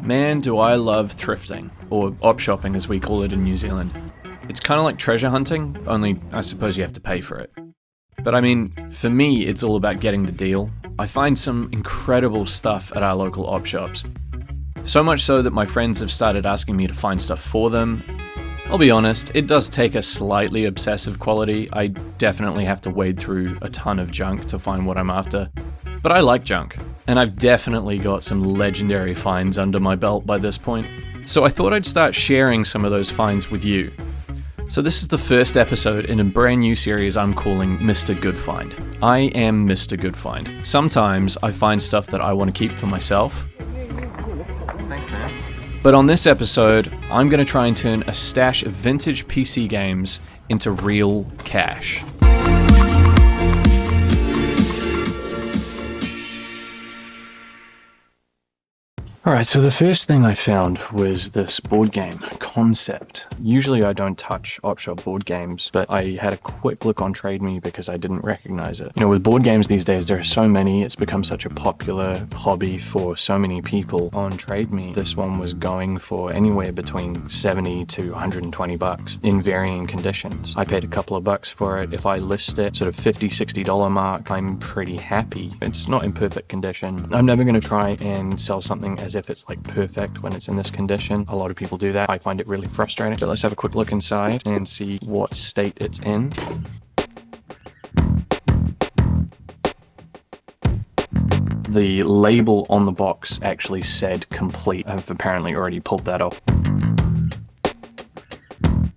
Man, do I love thrifting, or op shopping as we call it in New Zealand. It's kind of like treasure hunting, only I suppose you have to pay for it. But I mean, for me, it's all about getting the deal. I find some incredible stuff at our local op shops. So much so that my friends have started asking me to find stuff for them. I'll be honest, it does take a slightly obsessive quality. I definitely have to wade through a ton of junk to find what I'm after. But I like junk, and I've definitely got some legendary finds under my belt by this point. So I thought I'd start sharing some of those finds with you. So this is the first episode in a brand new series I'm calling Mr. Good Find. I am Mr. Good Find. Sometimes I find stuff that I want to keep for myself. Thanks, man. But on this episode, I'm going to try and turn a stash of vintage PC games into real cash. Alright, so the first thing I found was this board game concept. Usually I don't touch op shop board games, but I had a quick look on Trade Me because I didn't recognize it. You know, with board games these days, there are so many, it's become such a popular hobby for so many people. On Trade Me, this one was going for anywhere between 70 to 120 bucks in varying conditions. I paid a couple of bucks for it. If I list it sort of $50, $60 mark, I'm pretty happy. It's not in perfect condition. I'm never going to try and sell something as if it's like perfect when it's in this condition. A lot of people do that. I find it really frustrating. So let's have a quick look inside and see what state it's in. The label on the box actually said complete. I've apparently already pulled that off.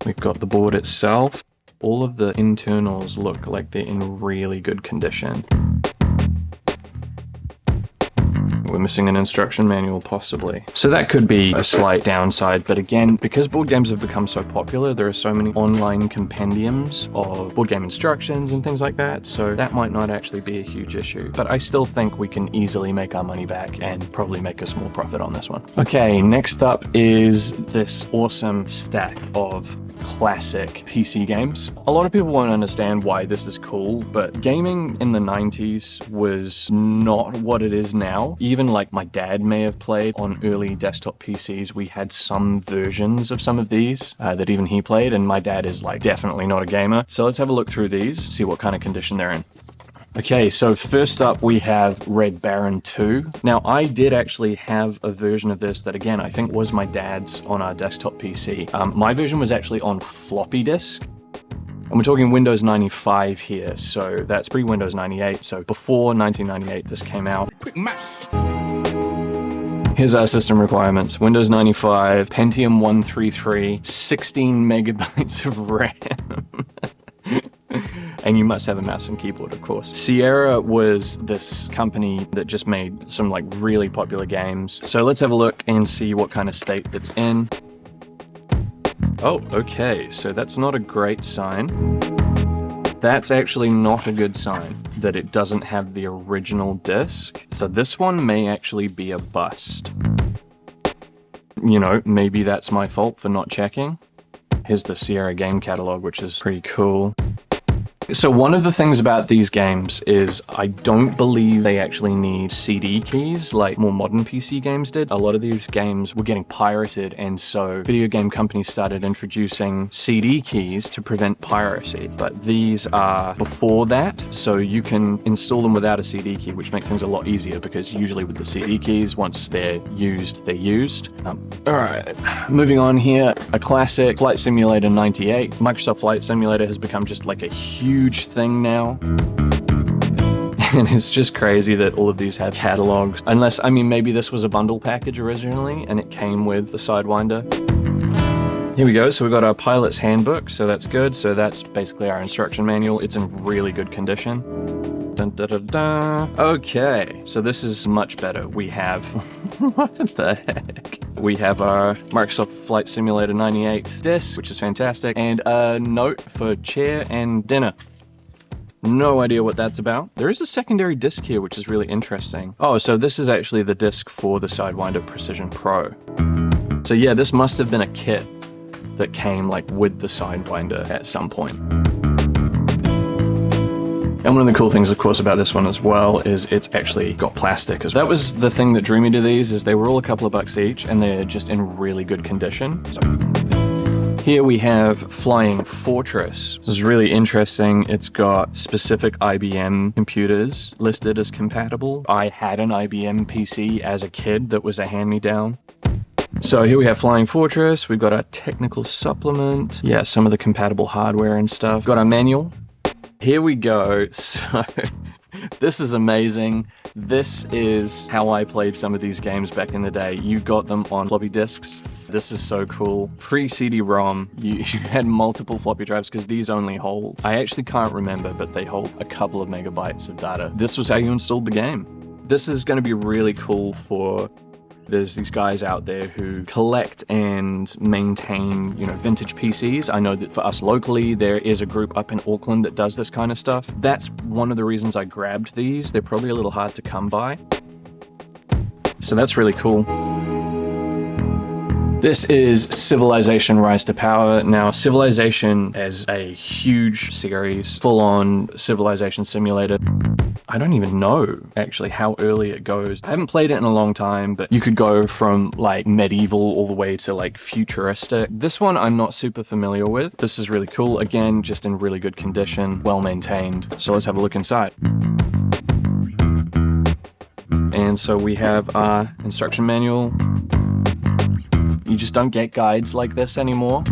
We've got the board itself. All of the internals look like they're in really good condition. We're missing an instruction manual, possibly. So that could be a slight downside, but again, because board games have become so popular, there are so many online compendiums of board game instructions and things like that, so that might not actually be a huge issue. But I still think we can easily make our money back and probably make a small profit on this one. Okay, next up is this awesome stack of classic PC games. A lot of people won't understand why this is cool, but gaming in the 90s was not what it is now. Even like my dad may have played on early desktop PCs. We had some versions of some of these that even he played, and my dad is like definitely not a gamer. So let's have a look through these, see what kind of condition they're in. Okay, so first up we have Red Baron 2. Now I did actually have a version of this that again I think was my dad's on our desktop PC. My version was actually on floppy disk. And we're talking Windows 95 here, so that's pre-Windows 98, so before 1998 this came out. Quick maths. Here's our system requirements. Windows 95, Pentium 133, 16 megabytes of RAM. And you must have a mouse and keyboard, of course. Sierra was this company that just made some like really popular games. So let's have a look and see what kind of state it's in. Oh, okay, so that's not a great sign. That's actually not a good sign that it doesn't have the original disc. So this one may actually be a bust. You know, maybe that's my fault for not checking. Here's the Sierra game catalog, which is pretty cool. So one of the things about these games is I don't believe they actually need CD keys like more modern PC games did. A lot of these games were getting pirated, and so video game companies started introducing CD keys to prevent piracy. But these are before that, so you can install them without a CD key, which makes things a lot easier because usually with the CD keys, once they're used, they're used. Alright, moving on here, a classic Flight Simulator 98. Microsoft Flight Simulator has become just like a huge thing now. And it's just crazy that all of these have catalogs. Unless, I mean, maybe this was a bundle package originally and it came with the Sidewinder. Here we go, so we've got our pilot's handbook, so that's good. So that's basically our instruction manual. It's in really good condition. Dun, dun, dun, dun. Okay, so this is much better. We have, what the heck? We have our Microsoft Flight Simulator 98 disc, which is fantastic, and a note for chair and dinner. No idea what that's about. There is a secondary disc here, which is really interesting. Oh, so this is actually the disc for the Sidewinder Precision Pro. So yeah, this must have been a kit that came like with the Sidewinder at some point. And one of the cool things, of course, about this one as well is it's actually got plastic. That was the thing that drew me to these, is they were all a couple of bucks each and they're just in really good condition. So here we have Flying Fortress. This is really interesting. It's got specific IBM computers listed as compatible. I had an IBM PC as a kid that was a hand-me-down. So here we have Flying Fortress. We've got our technical supplement. Yeah, some of the compatible hardware and stuff. Got our manual. Here we go. So this is amazing. This is how I played some of these games back in the day. You got them on floppy disks. This is so cool. Pre-CD-ROM, you had multiple floppy drives because these only hold, I actually can't remember, but they hold a couple of megabytes of data. This was how you installed the game. This is going to be really cool for, there's these guys out there who collect and maintain, vintage PCs. I know that for us locally, there is a group up in Auckland that does this kind of stuff. That's one of the reasons I grabbed these. They're probably a little hard to come by. So that's really cool. This is Civilization Rise to Power. Now, Civilization is a huge series, full-on Civilization simulator. I don't even know, actually, how early it goes. I haven't played it in a long time, but you could go from, like, medieval all the way to, like, futuristic. This one I'm not super familiar with. This is really cool. Again, just in really good condition, well-maintained. So let's have a look inside. And so we have our instruction manual. You just don't get guides like this anymore.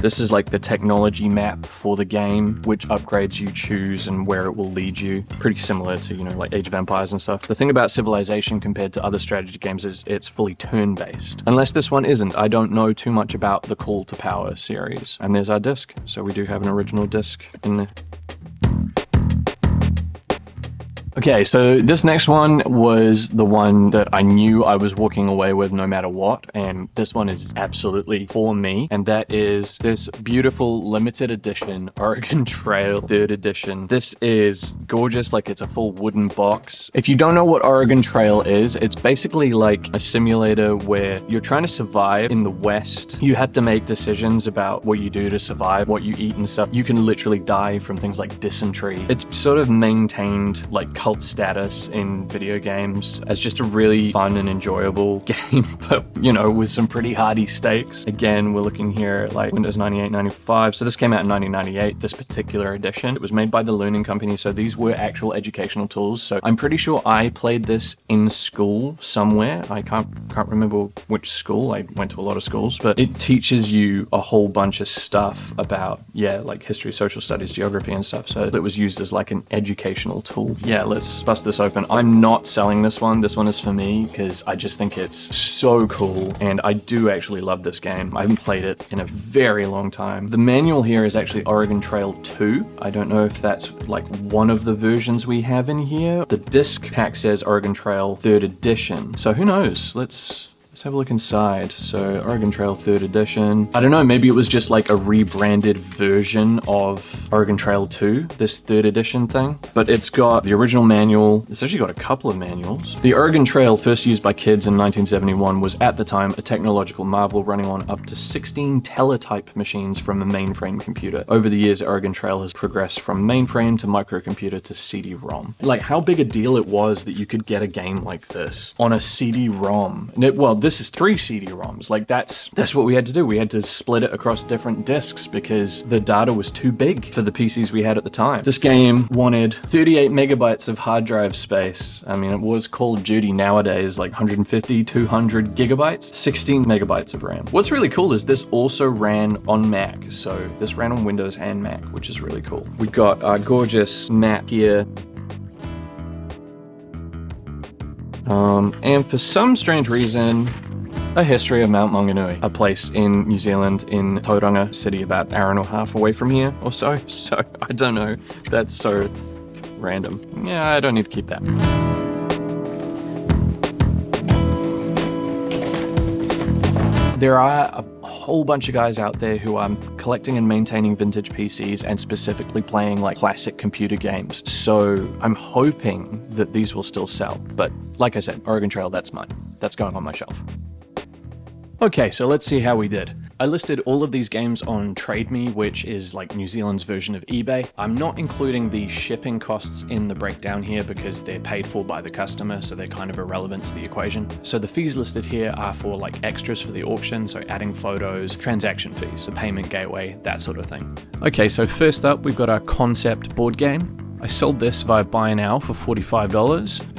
This is like the technology map for the game, which upgrades you choose and where it will lead you. Pretty similar to, like Age of Empires and stuff. The thing about Civilization compared to other strategy games is it's fully turn-based. Unless this one isn't. I don't know too much about the Call to Power series. And there's our disc. So we do have an original disc in there. Okay, so this next one was the one that I knew I was walking away with no matter what, and this one is absolutely for me, and that is this beautiful limited edition Oregon Trail 3rd edition. This is gorgeous, like it's a full wooden box. If you don't know what Oregon Trail is, it's basically like a simulator where you're trying to survive in the West. You have to make decisions about what you do to survive, what you eat and stuff. You can literally die from things like dysentery. It's sort of maintained like cult status in video games as just a really fun and enjoyable game, but with some pretty hardy stakes. Again, we're looking here at like Windows 98, 95. So this came out in 1998, this particular edition. It was made by the Learning Company, so these were actual educational tools. So I'm pretty sure I played this in school somewhere. I can't remember which school. I went to a lot of schools, but it teaches you a whole bunch of stuff about, like history, social studies, geography and stuff. So it was used as like an educational tool. Yeah, let's bust this open. I'm not selling this one. This one is for me because I just think it's so cool and I do actually love this game. I haven't played it in a very long time. The manual here is actually Oregon Trail 2. I don't know if that's like one of the versions we have in here. The disc pack says Oregon Trail 3rd edition. So who knows? Let's have a look inside. So Oregon Trail 3rd edition. I don't know, maybe it was just like a rebranded version of Oregon Trail 2, this 3rd edition thing. But it's got the original manual. It's actually got a couple of manuals. The Oregon Trail, first used by kids in 1971, was at the time a technological marvel running on up to 16 teletype machines from a mainframe computer. Over the years, Oregon Trail has progressed from mainframe to microcomputer to CD-ROM. Like how big a deal it was that you could get a game like this on a CD-ROM. This is 3 CD-ROMs. Like that's what we had to do. We had to split it across different discs because the data was too big for the PCs we had at the time. This game wanted 38 megabytes of hard drive space. I mean, it was Call of Duty nowadays, like 150, 200 gigabytes, 16 megabytes of RAM. What's really cool is this also ran on Mac. So this ran on Windows and Mac, which is really cool. We've got our gorgeous map here. And for some strange reason, a history of Mount Maunganui, a place in New Zealand in Tauranga city about an hour and a half away from here or so. So I don't know, that's so random. Yeah, I don't need to keep that. There are a whole bunch of guys out there who are collecting and maintaining vintage PCs and specifically playing like classic computer games. So I'm hoping that these will still sell. But like I said, Oregon Trail, that's mine. That's going on my shelf. Okay, so let's see how we did. I listed all of these games on Trade Me, which is like New Zealand's version of eBay. I'm not including the shipping costs in the breakdown here because they're paid for by the customer, so they're kind of irrelevant to the equation. So the fees listed here are for like extras for the auction, so adding photos, transaction fees, the payment gateway, that sort of thing. Okay, so first up, we've got our concept board game. I sold this via Buy Now for $45.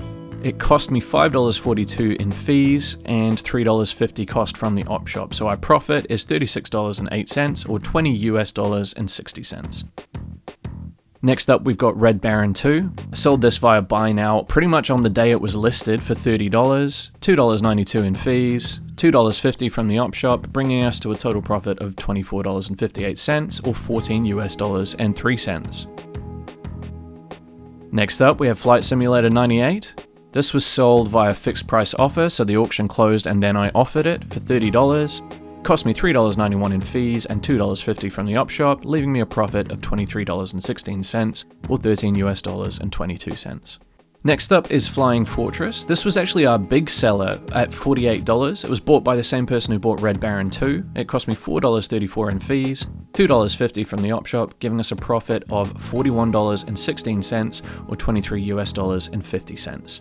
It cost me $5.42 in fees and $3.50 cost from the op shop. So our profit is $36.08 or $20 US and 60 cents. Next up, we've got Red Baron 2. I sold this via Buy Now pretty much on the day it was listed for $30, $2.92 in fees, $2.50 from the op shop, bringing us to a total profit of $24.58 or $14 US and 3 cents. Next up, we have Flight Simulator 98. This was sold via fixed price offer, so the auction closed and then I offered it for $30. Cost me $3.91 in fees and $2.50 from the op shop, leaving me a profit of $23.16 or $13 US and 22 cents. Next up is Flying Fortress. This was actually our big seller at $48. It was bought by the same person who bought Red Baron 2. It cost me $4.34 in fees, $2.50 from the op shop, giving us a profit of $41.16 or $23 US and 50 cents.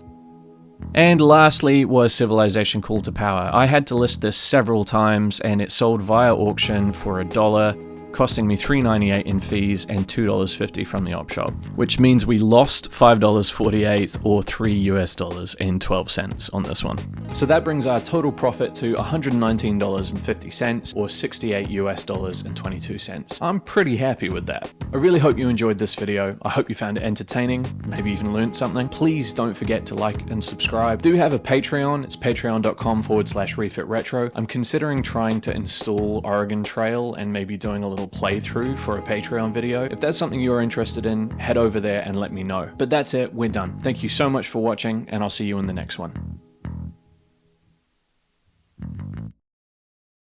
And lastly was Civilization Call to Power. I had to list this several times and it sold via auction for $1, costing me $3.98 in fees and $2.50 from the op shop, which means we lost $5.48 or $3 US and 12 cents on this one. So that brings our total profit to $119.50 or $68 US and 22 cents. I'm pretty happy with that. I really hope you enjoyed this video. I hope you found it entertaining, maybe even learned something. Please don't forget to like and subscribe. I do have a Patreon. It's patreon.com/refitretro. I'm considering trying to install Oregon Trail and maybe doing a little playthrough for a Patreon video. If that's something you're interested in, head over there and let me know. But that's it, we're done. Thank you so much for watching, and I'll see you in the next one.